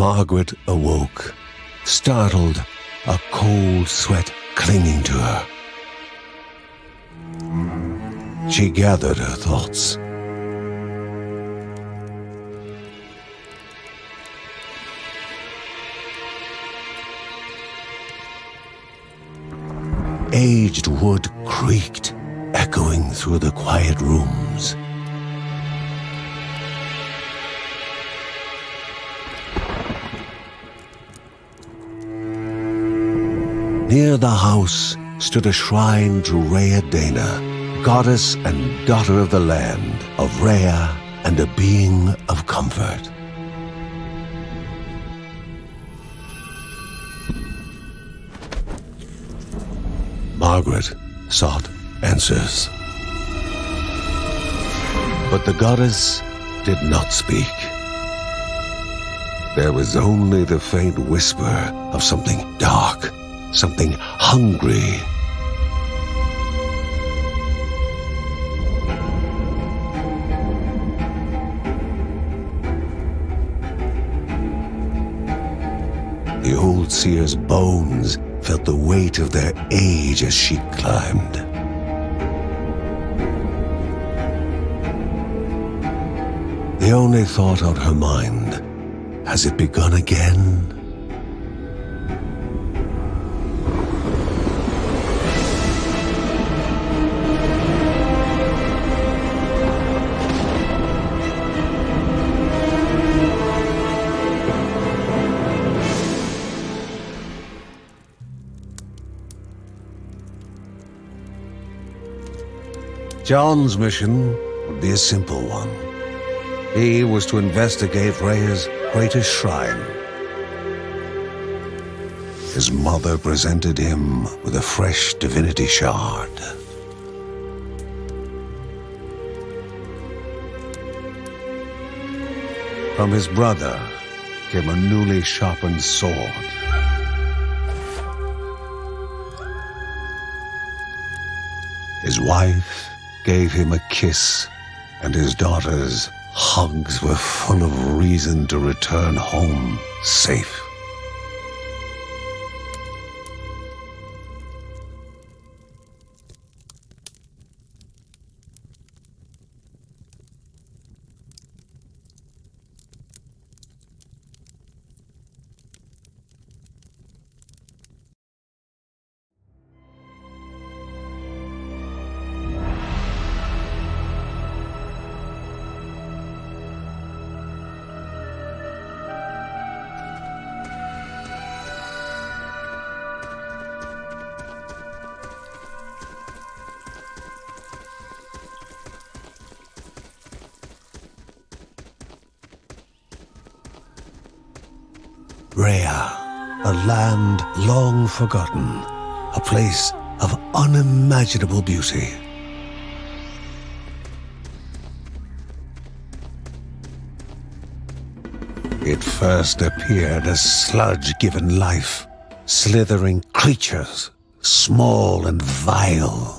Margaret awoke, startled, a cold sweat clinging to her. She gathered her thoughts. Aged wood creaked, echoing through the quiet rooms. Near the house stood a shrine to Rhea Dana, goddess and daughter of the land, of Rhea and a being of comfort. Margaret sought answers. But the goddess did not speak. There was only the faint whisper of something dark, something hungry. The old seer's bones felt the weight of their age as she climbed. The only thought on her mind, has it begun again? John's mission would be a simple one. He was to investigate Rhea's greatest shrine. His mother presented him with a fresh divinity shard. From his brother came a newly sharpened sword. His wife gave him a kiss, and his daughter's hugs were full of reason to return home safe. Rhea, a land long forgotten, a place of unimaginable beauty. It first appeared as sludge given life, slithering creatures, small and vile.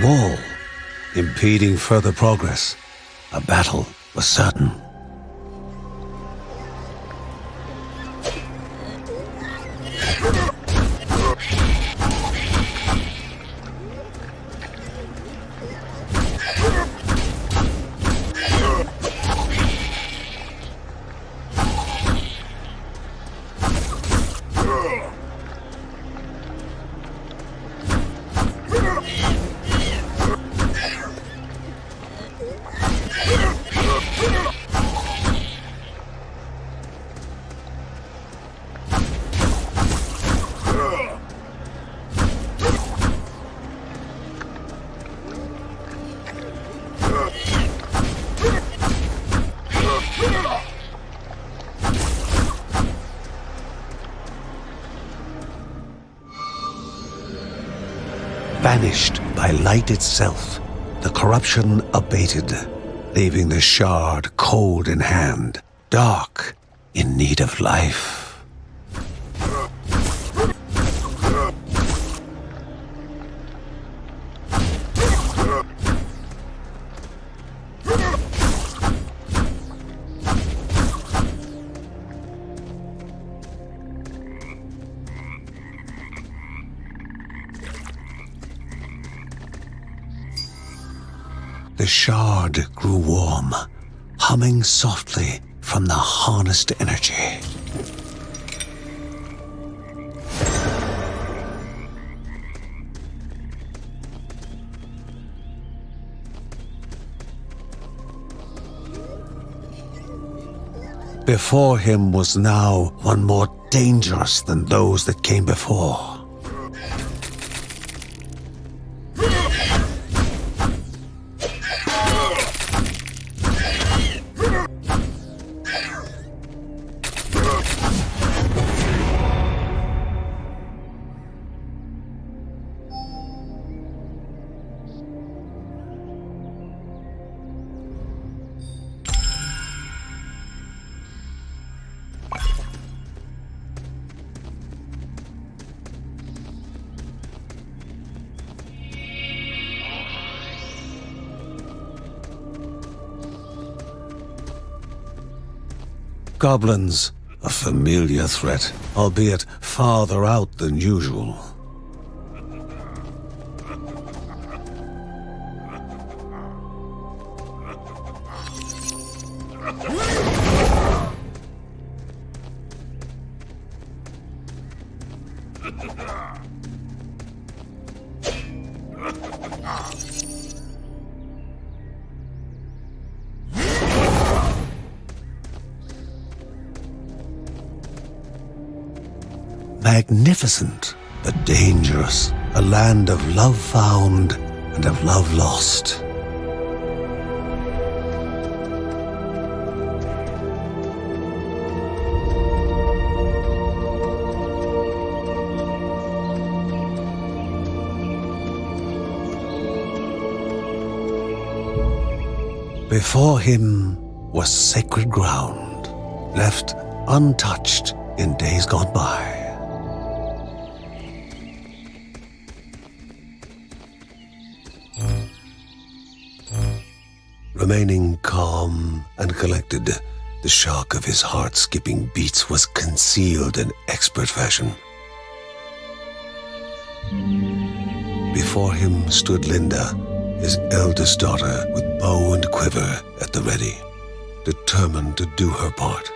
wall, impeding further progress. A battle was certain. Banished by light itself, the corruption abated, leaving the shard cold in hand, dark, in need of life. The shard grew warm, humming softly from the harnessed energy. Before him was now one more dangerous than those that came before. Goblins, a familiar threat, albeit farther out than usual. Magnificent, but dangerous, a land of love found and of love lost. Before him was sacred ground, left untouched in days gone by. Remaining calm and collected, the shock of his heart-skipping beats was concealed in expert fashion. Before him stood Linda, his eldest daughter, with bow and quiver at the ready, determined to do her part.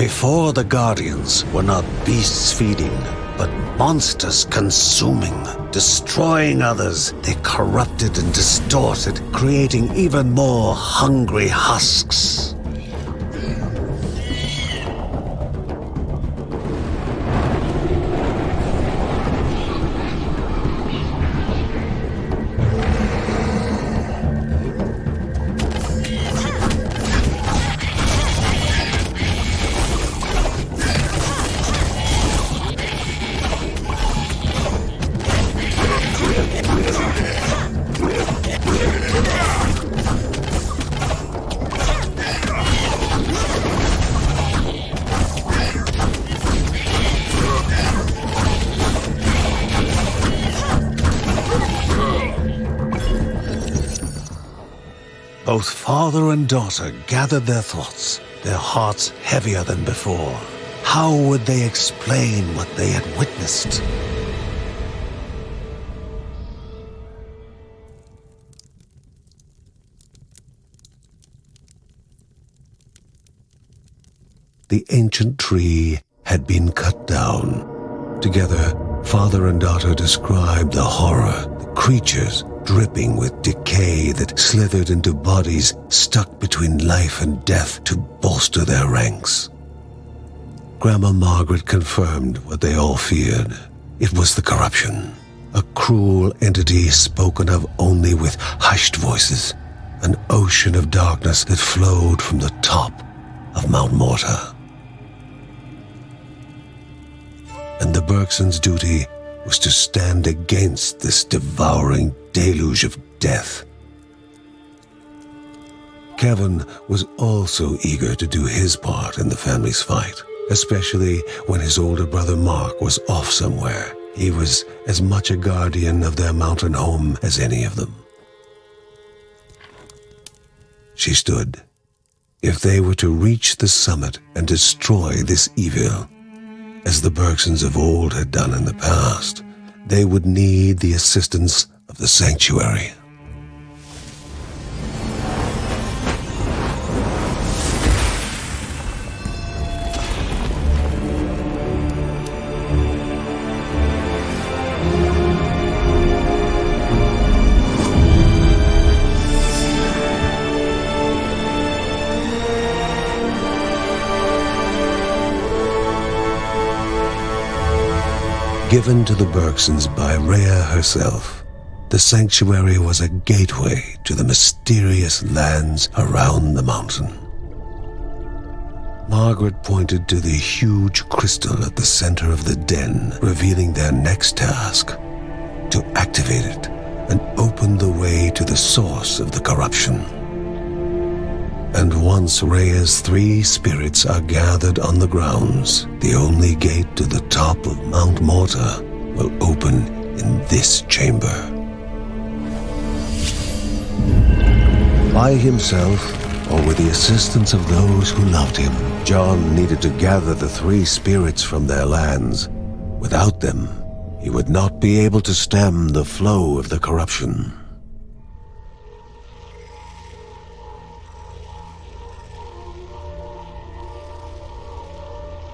Before the Guardians were not beasts feeding, but monsters consuming, destroying others. They corrupted and distorted, creating even more hungry husks. Both father and daughter gathered their thoughts, their hearts heavier than before. How would they explain what they had witnessed? The ancient tree had been cut down. Together, father and daughter described the horror, the creatures dripping with decay that slithered into bodies stuck between life and death to bolster their ranks. Grandma Margaret confirmed what they all feared. It was the corruption, a cruel entity spoken of only with hushed voices, an ocean of darkness that flowed from the top of Mount Morta. And the Bergsons' duty was to stand against this devouring deluge of death. Kevin was also eager to do his part in the family's fight, especially when his older brother Mark was off somewhere. He was as much a guardian of their mountain home as any of them. She stood. If they were to reach the summit and destroy this evil, as the Bergsons of old had done in the past, they would need the assistance of the sanctuary. Given to the Bergsons by Rhea herself, the sanctuary was a gateway to the mysterious lands around the mountain. Margaret pointed to the huge crystal at the center of the den, revealing their next task: to activate it and open the way to the source of the corruption. And once Rhea's 3 spirits are gathered on the grounds, the only gate to the top of Mount Morta will open in this chamber. By himself, or with the assistance of those who loved him, John needed to gather the 3 spirits from their lands. Without them, he would not be able to stem the flow of the corruption.